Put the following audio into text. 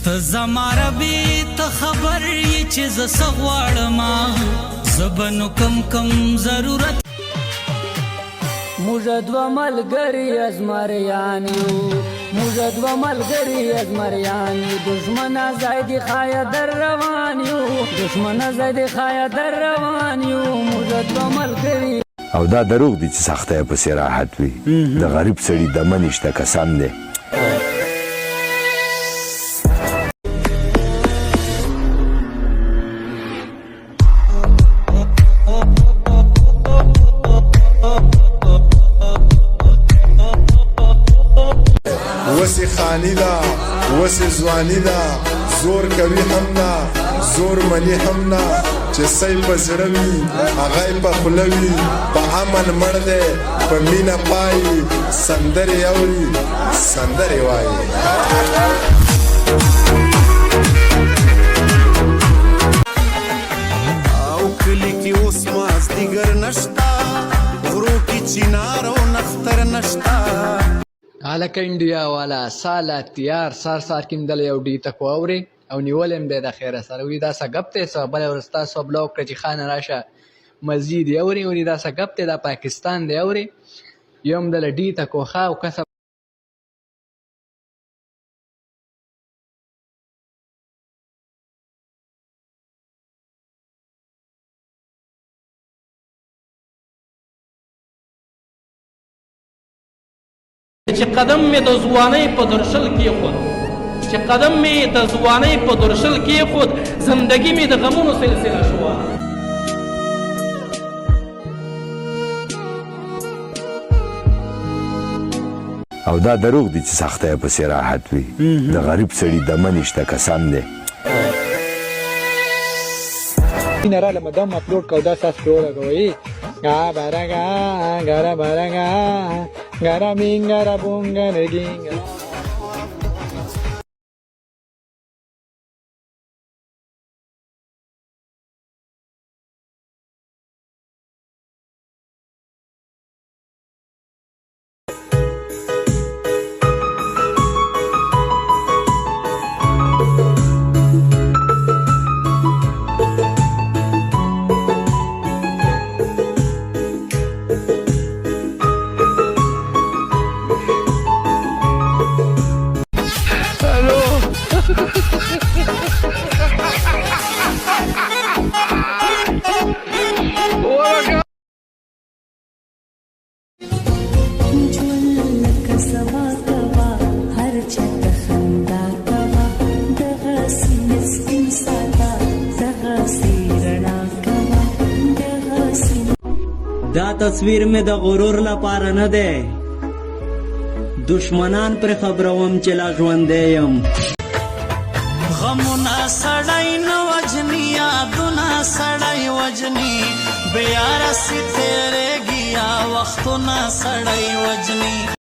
ته زما ربي ته خبر یې چې زه څه غواړم زه به نو کم ضرورت موږ دوه ملګري ازمریان یو موږ دوه ملګري ازمریان یو دښمنه ځای دې ښایه در روان یو دښمنه ځای دې ښایه در روان یو موږ دوه ملګري او دا دروغ دي چې سخته یې پسې راحت وي د غریب سړي دمه نشته قسم دی وسی خانی دا وسی زوانی دا زور کوي هم نه زور منی هم نه چې سای په زړه وي هغه په خوله وي په امن مړ دی په مینه پایي سندرې اوري سندرې وایي او کلی کې اوس مازدیګر نشتا غرو کې چینار او نختر نشتا هلکه انډیا والا ساله تیار سار کې مدل یو ډي تکو اوري او نیول هم دی د خیره سره وي دا څه ګپ دی څه بله ورځ تاسو بله وکړه چې خانه راشه مزید یې اوري ونې دا څه ګپ دی دا پاکستان دی اوري یو هم دله ډي تکو ښه او کسه چې قدم مې د ځوانۍ په درشل کېښود چې قدم مې د ځوانۍ په درشل کېښود زندګي مې د غمونو سلسله شوه او دا دروغ دي چې سخته یې پسې راحت وي د غریب سړي دمه نشته قسم دی نه راله دم اپلوډ کو دا ساس پرې ولګوئ گا برگا گرا برگا گرا مینگرا بونگا نگینگا دا تصویر میں دا غرور لپاره نه دی دشمنان پر خبروم چې لا ژوندی یم غمونه سړی نه وجني یادونه سړی وجني بې یاره سي تېرېږي یا وختونه سړی وجني